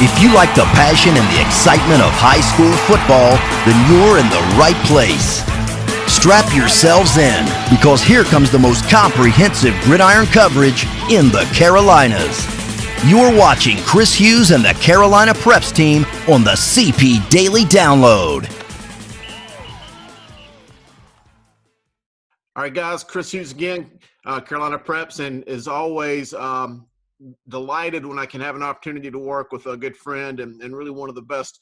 If you like the passion and the excitement of high school football, then you're in the right place. Strap yourselves in, because here comes the most comprehensive gridiron coverage in the Carolinas. You're watching Chris Hughes and the CarolinaPreps team on the CP Daily Download. All right, guys, Chris Hughes again, CarolinaPreps, and as always, delighted when I can have an opportunity to work with a good friend and really one of the best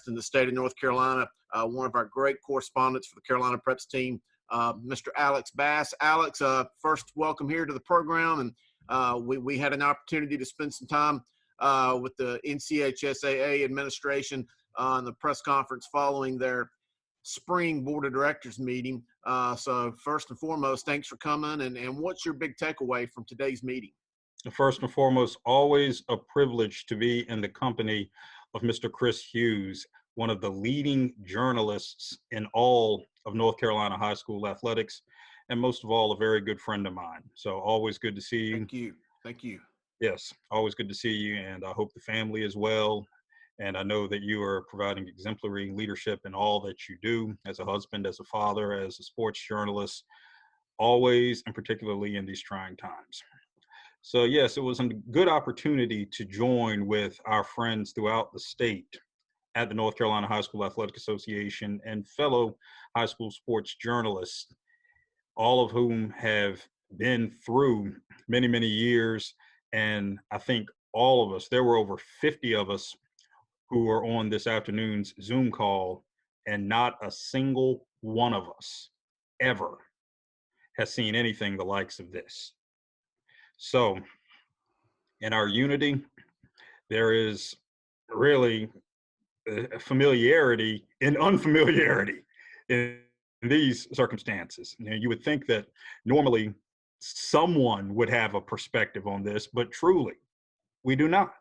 in the state of North Carolina, one of our great correspondents for the CarolinaPreps team, Mr. Alex Bass. Alex, first, welcome here to the program, and we had an opportunity to spend some time with the NCHSAA administration on the press conference following their spring board of directors meeting. So first and foremost, thanks for coming. And what's your big takeaway from today's meeting? First and foremost, always a privilege to be in the company of Mr. Chris Hughes, one of the leading journalists in all of North Carolina high school athletics, and most of all, a very good friend of mine. So always good to see you. Thank you. Thank you. Yes, always good to see you, and I hope the family is well. And I know that you are providing exemplary leadership in all that you do as a husband, as a father, as a sports journalist, always and particularly in these trying times. So yes, it was a good opportunity to join with our friends throughout the state at the North Carolina High School Athletic Association and fellow high school sports journalists, all of whom have been through many, many years. And I think all of us, there were over 50 of us who were on this afternoon's Zoom call, and not a single one of us ever has seen anything the likes of this. So in our unity, there is really familiarity in unfamiliarity in these circumstances. You know, you would think that normally someone would have a perspective on this, but truly, we do not.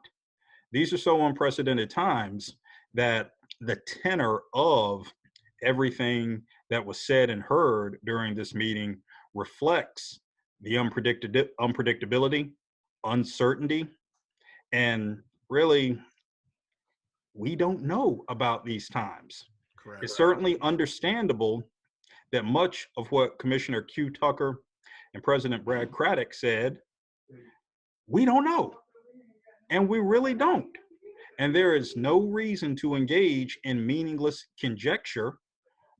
These are so unprecedented times that the tenor of everything that was said and heard during this meeting reflects the unpredictability, uncertainty, and really, we don't know about these times. Correct. It's certainly understandable that much of what Commissioner Q. Tucker and President Brad Craddock said, we don't know. And we really don't. And there is no reason to engage in meaningless conjecture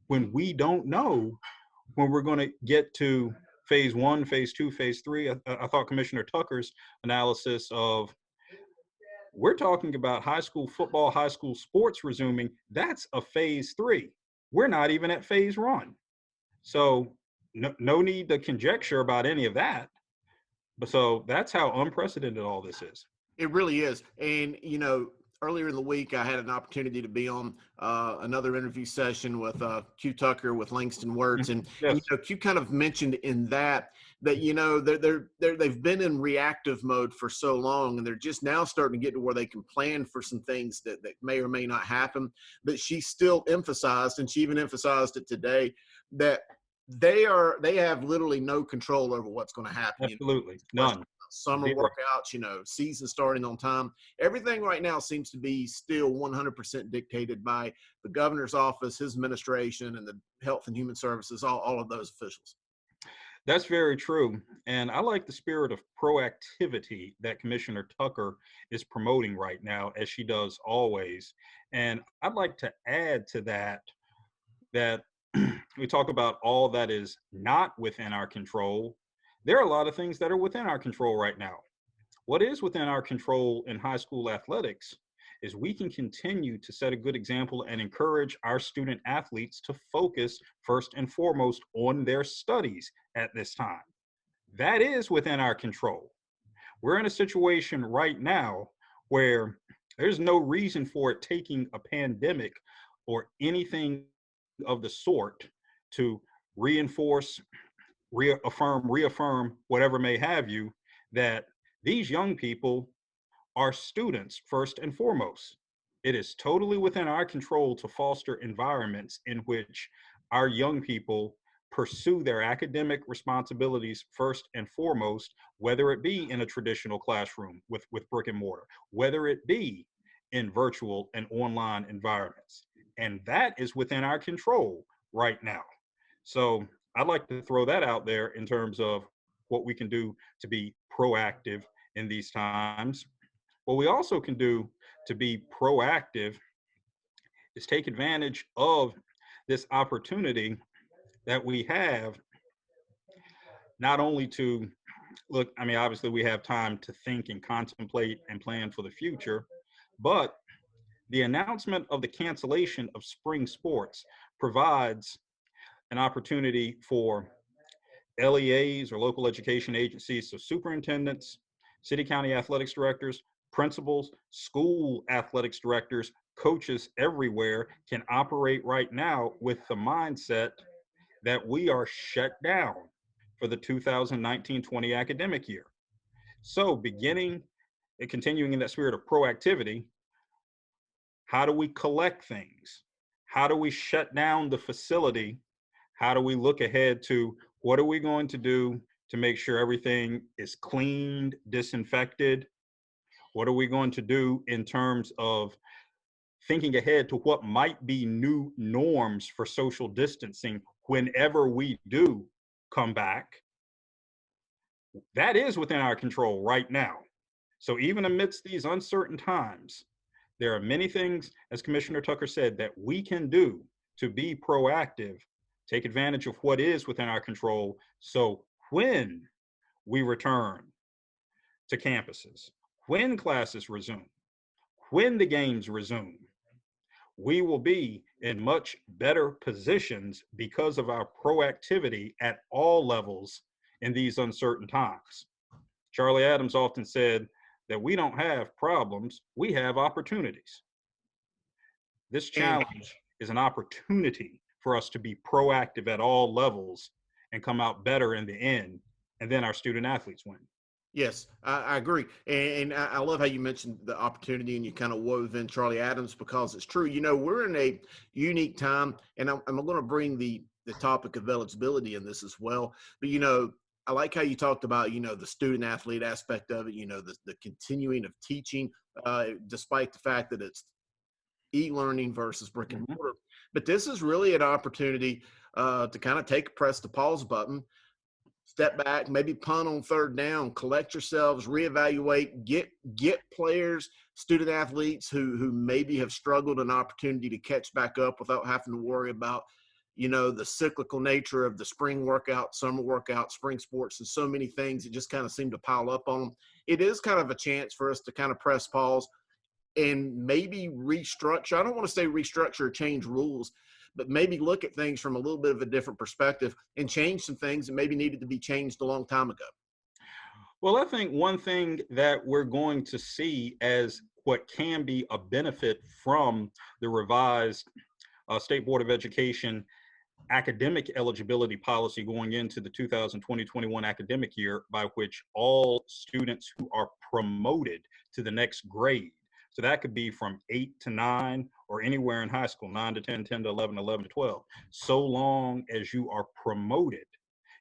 when we don't know when we're going to get to phase 1, phase 2, phase 3. I thought Commissioner Tucker's analysis of, we're talking about high school football, high school sports resuming, that's a phase 3. We're not even at phase 1. So no need to conjecture about any of that. But so that's how unprecedented all this is. It really is. And, you know, earlier in the week, I had an opportunity to be on another interview session with Q Tucker with Langston Wirtz. And, Yes. and, you know, Q kind of mentioned in that, you know, they've been in reactive mode for so long, and they're just now starting to get to where they can plan for some things that may or may not happen. But she still emphasized, and she even emphasized it today, that they have literally no control over what's going to happen. Absolutely. You know, None. summer Zero. workouts, you know, season starting on time. Everything right now seems to be still 100% dictated by the governor's office, his administration, and the Health and Human Services, all of those officials. That's very true. And I like the spirit of proactivity that Commissioner Tucker is promoting right now, as she does always. And I'd like to add to that we talk about all that is not within our control. There are a lot of things that are within our control right now. What is within our control in high school athletics is we can continue to set a good example and encourage our student athletes to focus first and foremost on their studies at this time. That is within our control. We're in a situation right now where there's no reason for it taking a pandemic or anything of the sort to reinforce, reaffirm, whatever may have you, that these young people are students first and foremost. It is totally within our control to foster environments in which our young people pursue their academic responsibilities first and foremost, whether it be in a traditional classroom with brick and mortar, whether it be in virtual and online environments. And that is within our control right now. So I'd like to throw that out there in terms of what we can do to be proactive in these times. What we also can do to be proactive is take advantage of this opportunity that we have, not only to look, I mean, obviously we have time to think and contemplate and plan for the future, but the announcement of the cancellation of spring sports provides an opportunity for LEAs or local education agencies, so superintendents, city county athletics directors, principals, school athletics directors, coaches everywhere can operate right now with the mindset that we are shut down for the 2019-20 academic year. So beginning and continuing in that spirit of proactivity, how do we collect things? How do we shut down the facility? How do we look ahead to what are we going to do to make sure everything is cleaned, disinfected? What are we going to do in terms of thinking ahead to what might be new norms for social distancing whenever we do come back? That is within our control right now. So even amidst these uncertain times, there are many things, as Commissioner Tucker said, that we can do to be proactive, take advantage of what is within our control. So when we return to campuses, when classes resume, when the games resume, we will be in much better positions because of our proactivity at all levels in these uncertain times. Charlie Adams often said that we don't have problems, we have opportunities. This challenge is an opportunity for us to be proactive at all levels and come out better in the end, and then our student athletes win. Yes, I agree. And I love how you mentioned the opportunity and you kind of wove in Charlie Adams, because it's true. You know, we're in a unique time, and I'm going to bring the topic of eligibility in this as well. But, you know, I like how you talked about, you know, the student athlete aspect of it, you know, the continuing of teaching, despite the fact that it's e-learning versus brick and mortar. But this is really an opportunity to kind of press the pause button, step back, maybe punt on third down, collect yourselves, reevaluate, get players, student athletes who maybe have struggled, an opportunity to catch back up without having to worry about, you know, the cyclical nature of the spring workout, summer workout, spring sports, and so many things that just kind of seem to pile up on them. It is kind of a chance for us to kind of press pause and maybe restructure. I don't want to say restructure or change rules, but maybe look at things from a little bit of a different perspective and change some things that maybe needed to be changed a long time ago. Well, I think one thing that we're going to see as what can be a benefit from the revised State Board of Education academic eligibility policy going into the 2020-21 academic year, by which all students who are promoted to the next grade, so that could be from 8 to 9 or anywhere in high school, 9 to 10, 10 to 11, 11 to 12. So long as you are promoted,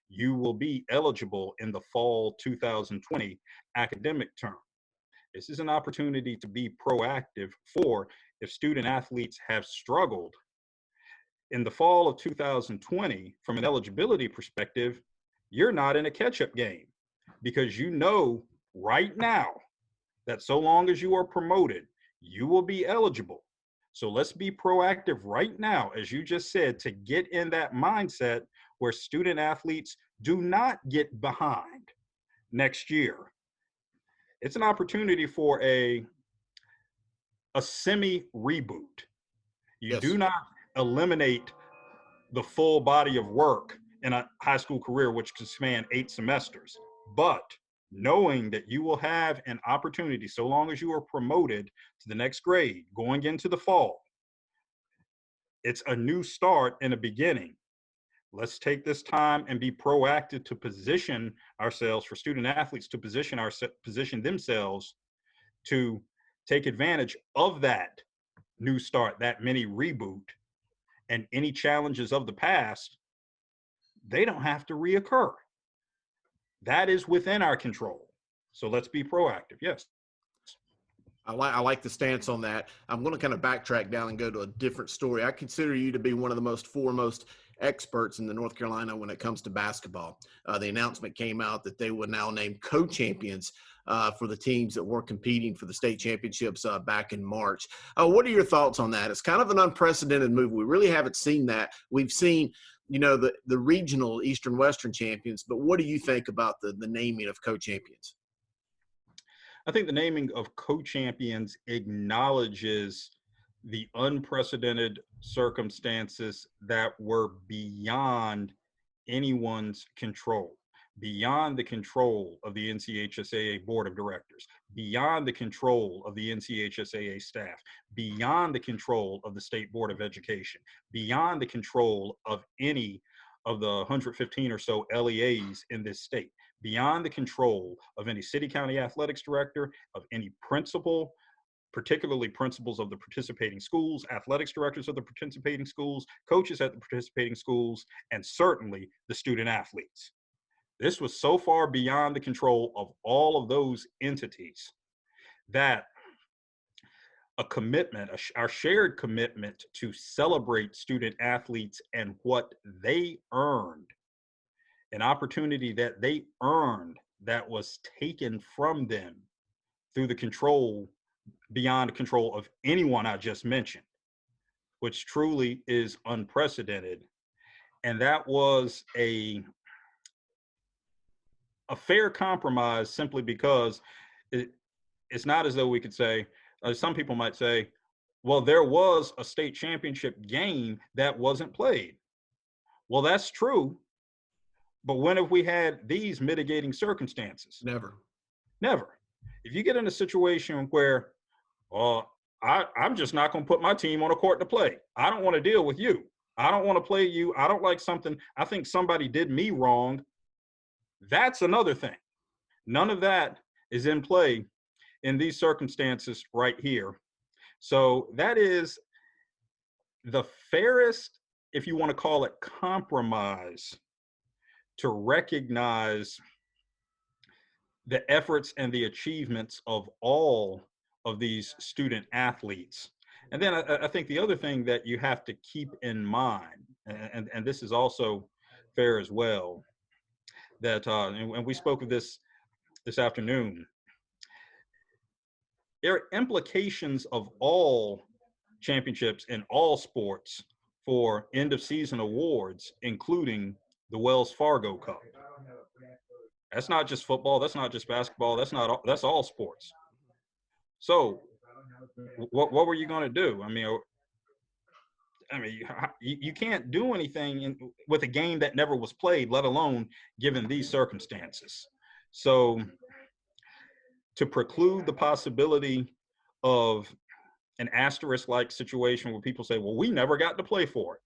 you will be eligible in the fall 2020 academic term. This is an opportunity to be proactive for if student athletes have struggled in the fall of 2020 from an eligibility perspective. You're not in a catch-up game, because you know right now that so long as you are promoted, you will be eligible. So let's be proactive right now, as you just said, to get in that mindset where student athletes do not get behind next year. It's an opportunity for a semi-reboot. You do not eliminate the full body of work in a high school career, which can span 8 semesters, but knowing that you will have an opportunity, so long as you are promoted to the next grade going into the fall, it's a new start and a beginning. Let's take this time and be proactive to position ourselves, for student athletes to position themselves to take advantage of that new start, that mini reboot, and any challenges of the past, they don't have to reoccur. That is within our control. So let's be proactive. Yes. I like the stance on that. I'm going to kind of backtrack down and go to a different story. I consider you to be one of the most foremost experts in the North Carolina when it comes to basketball. The announcement came out that they would now name co-champions for the teams that were competing for the state championships back in March. What are your thoughts on that? It's kind of an unprecedented move. We really haven't seen that. We've seen, the regional Eastern Western champions, but what do you think about the naming of co-champions? I think the naming of co-champions acknowledges the unprecedented circumstances that were beyond anyone's control, beyond the control of the NCHSAA Board of Directors, beyond the control of the NCHSAA staff, beyond the control of the State Board of Education, beyond the control of any of the 115 or so LEAs in this state, beyond the control of any city county athletics director, of any principal, particularly principals of the participating schools, athletics directors of the participating schools, coaches at the participating schools, and certainly the student athletes. This was so far beyond the control of all of those entities that a commitment, our shared commitment to celebrate student athletes and what they earned, an opportunity that they earned that was taken from them through the control, beyond control of anyone I just mentioned, which truly is unprecedented. And that was a fair compromise simply because it's not as though we could say, some people might say, well, there was a state championship game that wasn't played. Well, that's true. But when have we had these mitigating circumstances? Never. Never. If you get in a situation where, I'm just not going to put my team on a court to play. I don't want to deal with you. I don't want to play you. I don't like something. I think somebody did me wrong. That's another thing. None of that is in play in these circumstances right here. So that is the fairest, if you want to call it, compromise to recognize the efforts and the achievements of all of these student athletes. And then I think the other thing that you have to keep in mind, and this is also fair as well, that, and we spoke of this afternoon, there are implications of all championships in all sports for end of season awards, including the Wells Fargo Cup. That's not just football. That's not just basketball. That's all sports. So what were you going to do? I mean, you can't do anything with a game that never was played, let alone given these circumstances. So to preclude the possibility of an asterisk-like situation where people say, well, we never got to play for it.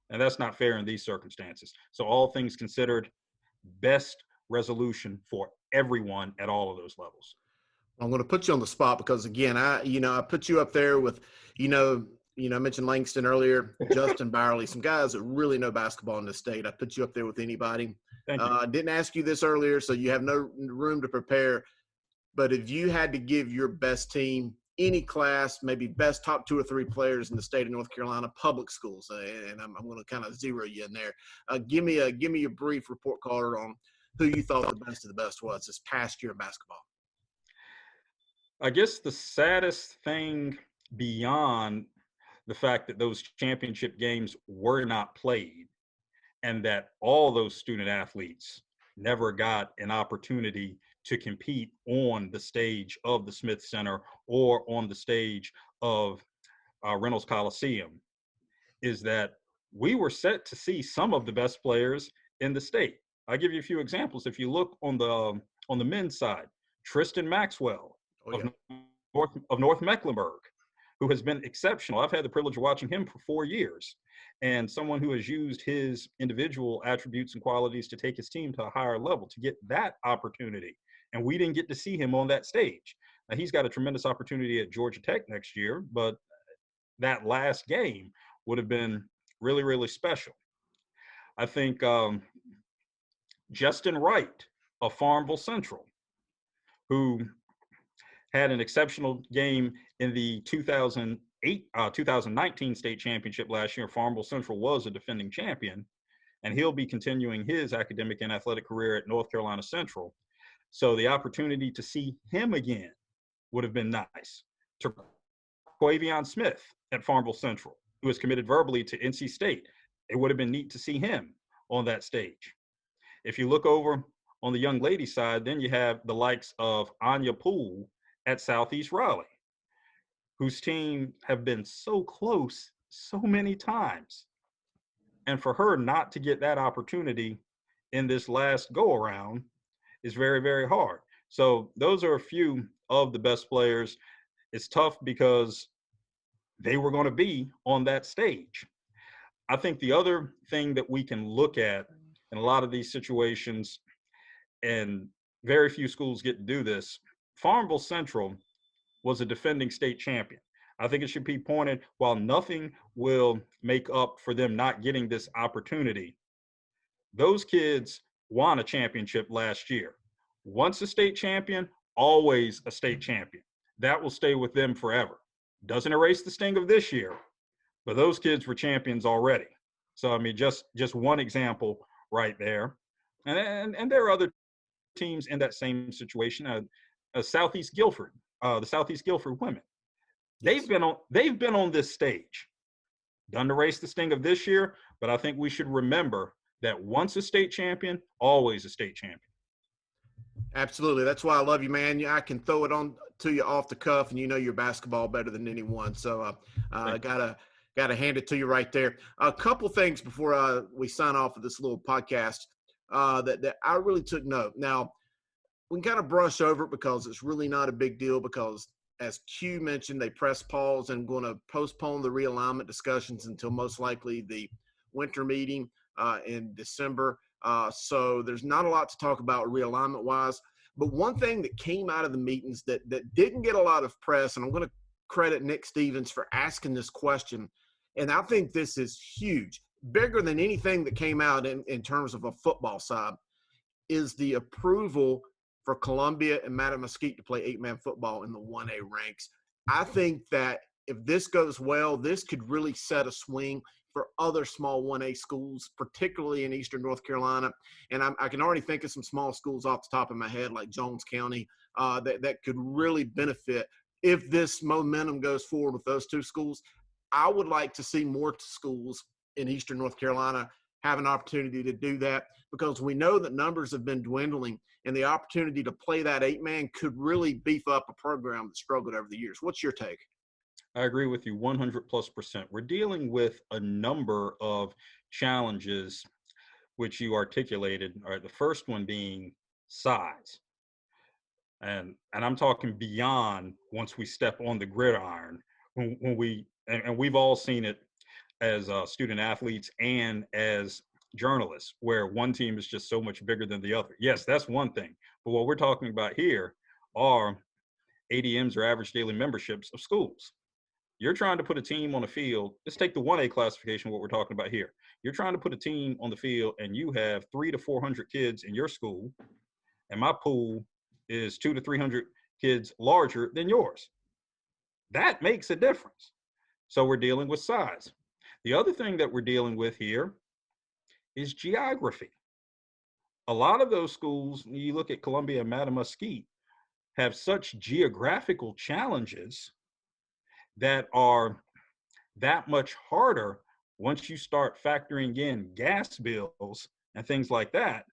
And that's not fair in these circumstances. So all things considered, best resolution for everyone at all of those levels. I'm going to put you on the spot because, again, I put you up there with, I mentioned Langston earlier, Justin Byerly, some guys that really know basketball in the state. I put you up there with anybody. Thank you. I didn't ask you this earlier, so you have no room to prepare. But if you had to give your best team, any class, maybe best top 2 or 3 players in the state of North Carolina, public schools, and I'm going to kind of zero you in there. Give me a brief report card on who you thought the best of the best was this past year of basketball. I guess the saddest thing beyond the fact that those championship games were not played and that all those student athletes never got an opportunity to compete on the stage of the Smith Center or on the stage of Reynolds Coliseum is that we were set to see some of the best players in the state. I'll give you a few examples. If you look on the men's side, Tristan Maxwell of North Mecklenburg, who has been exceptional. I've had the privilege of watching him for 4 years, and someone who has used his individual attributes and qualities to take his team to a higher level to get that opportunity. And we didn't get to see him on that stage. Now, he's got a tremendous opportunity at Georgia Tech next year, but that last game would have been really, really special. I think Justin Wright of Farmville Central, who had an exceptional game in the 2019 state championship last year. Farmville Central was a defending champion, and he'll be continuing his academic and athletic career at North Carolina Central. So the opportunity to see him again would have been nice. Quavion Smith at Farmville Central, who was committed verbally to NC State. It would have been neat to see him on that stage. If you look over on the young lady side, then you have the likes of Anya Poole at Southeast Raleigh, whose team have been so close so many times. And for her not to get that opportunity in this last go around is very, very hard. So those are a few of the best players. It's tough because they were going to be on that stage. I think the other thing that we can look at in a lot of these situations, and very few schools get to do this, Farmville Central was a defending state champion. I think it should be pointed, while nothing will make up for them not getting this opportunity, those kids won a championship last year. Once a state champion, always a state champion. That will stay with them forever. Doesn't erase the sting of this year, but those kids were champions already. So, I mean, just one example right there. And there are other teams in that same situation. Southeast Guilford, the Southeast Guilford women. They've been on this stage. Doesn't erase the sting of this year, but I think we should remember that once a state champion, always a state champion. Absolutely. That's why I love you, man. I can throw it on to you off the cuff, and you know your basketball better than anyone. So gotta hand it to you right there. A couple things before we sign off of this little podcast that I really took note. Now, we can kind of brush over it because it's really not a big deal because, as Q mentioned, they press pause and going to postpone the realignment discussions until most likely the winter meeting in December. So there's not a lot to talk about realignment-wise. But one thing that came out of the meetings that didn't get a lot of press, and I'm going to credit Nick Stevens for asking this question, and I think this is huge, bigger than anything that came out in terms of a football side, is the approval for Columbia and Mattamuskeet to play 8-man football in the 1A ranks. I think that if this goes well, this could really set a swing for other small 1A schools, particularly in Eastern North Carolina. And I can already think of some small schools off the top of my head, like Jones County, that could really benefit if this momentum goes forward with those two schools. I would like to see more schools in Eastern North Carolina have an opportunity to do that, because we know that numbers have been dwindling, and the opportunity to play that 8-man could really beef up a program that struggled over the years. What's your take? I agree with you 100+%. We're dealing with a number of challenges which you articulated. All right, the first one being size. And I'm talking beyond once we step on the gridiron, when we've all seen it as student athletes and as journalists, where one team is just so much bigger than the other. Yes, that's one thing. But what we're talking about here are ADMs, or average daily memberships of schools. You're trying to put a team on the field. Let's take the 1A classification, what we're talking about here. You're trying to put a team on the field, and you have 300 to 400 kids in your school, and my pool is 200 to 300 kids larger than yours. That makes a difference. So we're dealing with size. The other thing that we're dealing with here is geography. A lot of those schools, you look at Columbia and Mattamuskeet, have such geographical challenges that are that much harder once you start factoring in gas bills and things like that.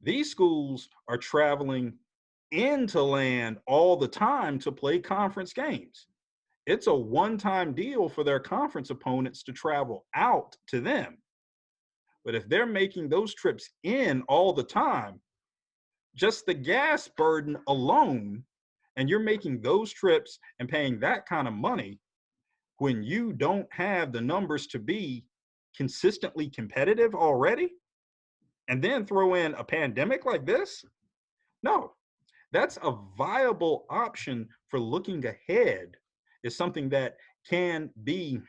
These schools are traveling into land all the time to play conference games. It's a one-time deal for their conference opponents to travel out to them. But if they're making those trips in all the time, just the gas burden alone, and you're making those trips and paying that kind of money when you don't have the numbers to be consistently competitive already, and then throw in a pandemic like this? No, that's a viable option for looking ahead, is something that can be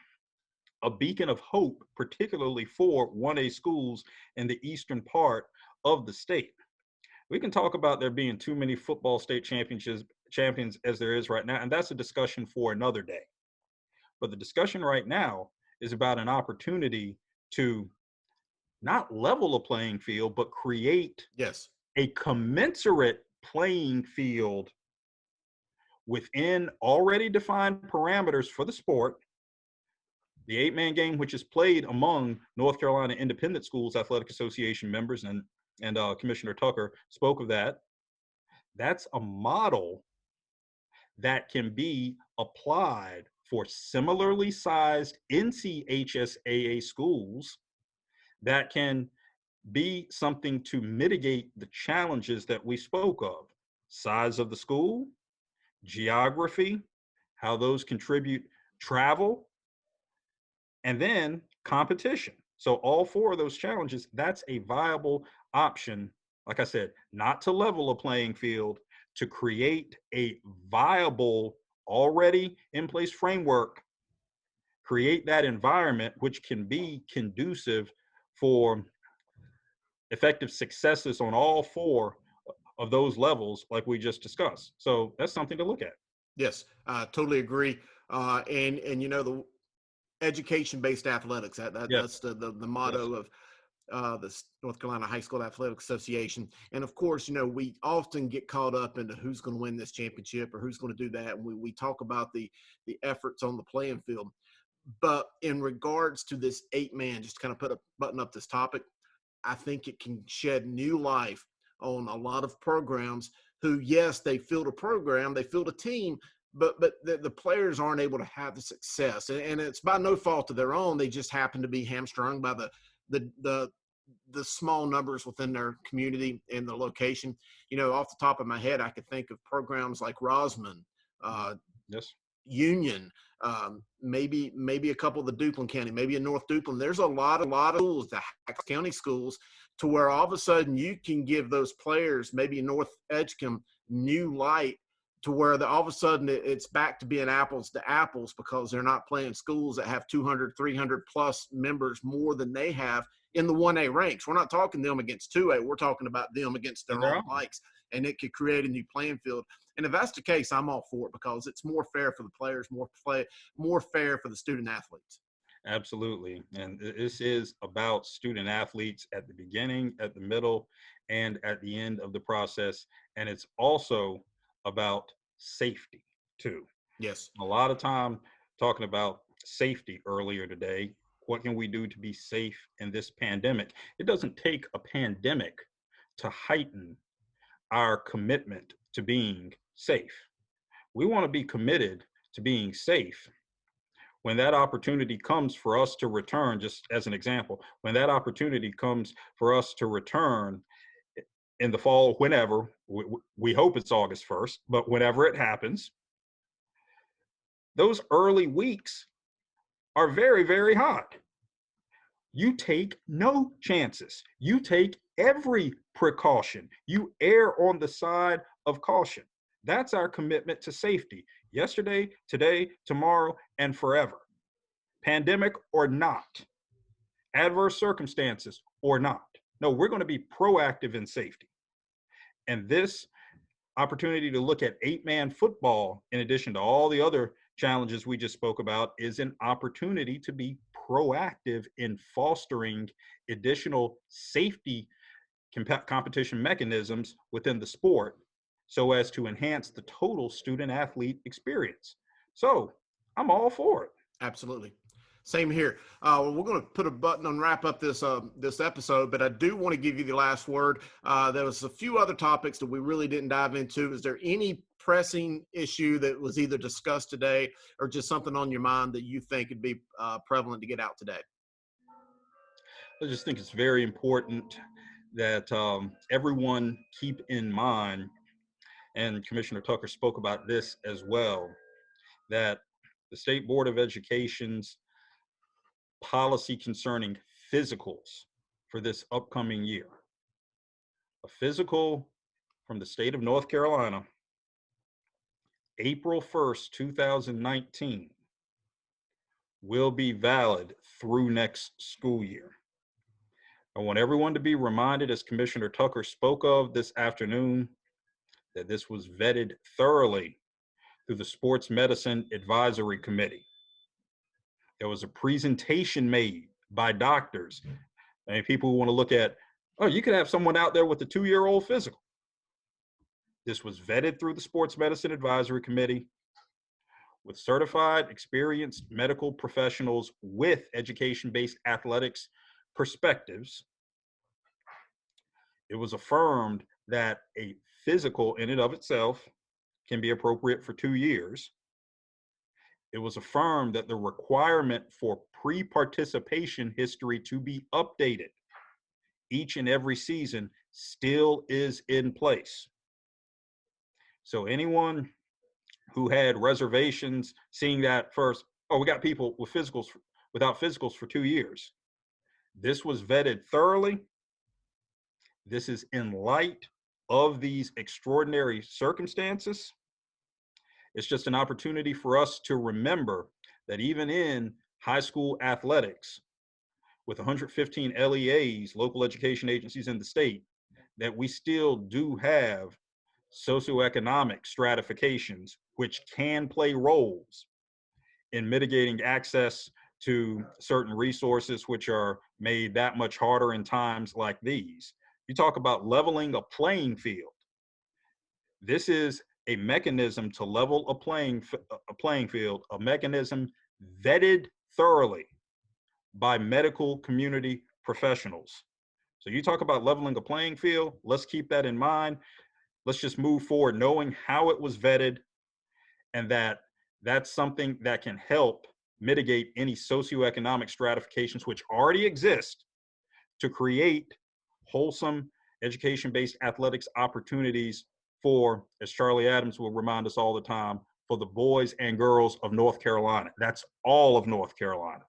a beacon of hope, particularly for 1A schools in the eastern part of the state. We can talk about there being too many football state championships champions as there is right now. And that's a discussion for another day. But the discussion right now is about an opportunity to not level a playing field, but create Yes. a commensurate playing field within already defined parameters for the sport. The 8-man game, which is played among North Carolina Independent Schools Athletic Association members, and Commissioner Tucker spoke of that. That's a model that can be applied for similarly sized NCHSAA schools that can be something to mitigate the challenges that we spoke of. Size of the school, geography, how those contribute travel, and then competition. So all four of those challenges, that's a viable option. Like I said, not to level a playing field, to create a viable, already in place framework, create that environment which can be conducive for effective successes on all four of those levels, like we just discussed. So that's something to look at. Yes, totally agree. And you know, the education-based athletics, that's the motto of the North Carolina High School Athletic Association. And of course, you know, we often get caught up into who's going to win this championship or who's going to do that. And we talk about the efforts on the playing field. But in regards to this 8-man, just kind of put a button up this topic, I think it can shed new life on a lot of programs who, yes, they field a program, they field a team, but the players aren't able to have the success. And it's by no fault of their own. They just happen to be hamstrung by the small numbers within their community and the location. You know, off the top of my head, I could think of programs like Rosman, Yes. Union, maybe a couple of the Duplin County, maybe in North Duplin. There's a lot of schools, the county schools, to where all of a sudden you can give those players, maybe North Edgecombe, new light, to where all of a sudden it's back to being apples to apples, because they're not playing schools that have 200, 300 plus members more than they have in the 1A ranks. We're not talking them against 2A. We're talking about them against their own likes, and it could create a new playing field. And if that's the case, I'm all for it, because it's more fair for the players, more fair for the student athletes. Absolutely. And this is about student athletes at the beginning, at the middle, and at the end of the process. And it's also about safety too. Yes. A lot of time talking about safety earlier today. What can we do to be safe in this pandemic? It doesn't take a pandemic to heighten our commitment to being safe. We want to be committed to being safe when that opportunity comes for us to return. Just as an example, when that opportunity comes for us to return in the fall, whenever, we hope it's August 1st, but whenever it happens, those early weeks are very, very hot. You take no chances. You take every precaution. You err on the side of caution. That's our commitment to safety. Yesterday, today, tomorrow, and forever. Pandemic or not. Adverse circumstances or not. No, we're going to be proactive in safety. And this opportunity to look at 8-man football, in addition to all the other challenges we just spoke about, is an opportunity to be proactive in fostering additional safety competition mechanisms within the sport, so as to enhance the total student athlete experience. So I'm all for it. Absolutely. Same here. We're going to put a button on wrap up this episode, but I do want to give you the last word. There was a few other topics that we really didn't dive into. Is there any pressing issue that was either discussed today, or just something on your mind that you think would be prevalent to get out today? I just think it's very important that everyone keep in mind, and Commissioner Tucker spoke about this as well, that the State Board of Education's policy concerning physicals for this upcoming year, a physical from the state of North Carolina, April 1st, 2019, will be valid through next school year. I want everyone to be reminded, as Commissioner Tucker spoke of this afternoon, that this was vetted thoroughly through the Sports Medicine Advisory Committee. There was a presentation made by doctors and people who want to look at, oh, you could have someone out there with a 2-year-old physical. This was vetted through the Sports Medicine Advisory Committee with certified, experienced medical professionals with education-based athletics perspectives. It was affirmed that a physical in and of itself can be appropriate for 2 years. It was affirmed that the requirement for pre-participation history to be updated each and every season still is in place. So anyone who had reservations seeing that first, oh, we got people with physicals without physicals for 2 years. This was vetted thoroughly. This is in light of these extraordinary circumstances. It's just an opportunity for us to remember that even in high school athletics, with 115 LEAs, local education agencies in the state, that we still do have socioeconomic stratifications, which can play roles in mitigating access to certain resources, which are made that much harder in times like these. You talk about leveling a playing field. This is a mechanism to level a playing field, a mechanism vetted thoroughly by medical community professionals. So you talk about leveling a playing field, let's keep that in mind. Let's just move forward knowing how it was vetted, and that that's something that can help mitigate any socioeconomic stratifications which already exist to create wholesome education-based athletics opportunities for, as Charlie Adams will remind us all the time, for the boys and girls of North Carolina. That's all of North Carolina.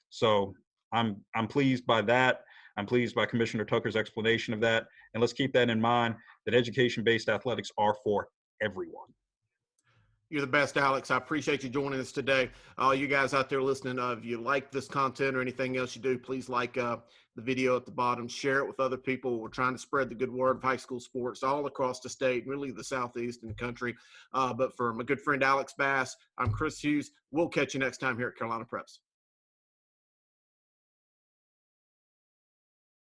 So I'm pleased by that. I'm pleased by Commissioner Tucker's explanation of that. And let's keep that in mind, that education-based athletics are for everyone. You're the best, Alex. I appreciate you joining us today. All you guys out there listening, if you like this content or anything else you do, please like the video at the bottom, share it with other people. We're trying to spread the good word of high school sports all across the state, really the Southeast and the country. But for my good friend Alex Bass, I'm Chris Hughes. We'll catch you next time here at Carolina Preps.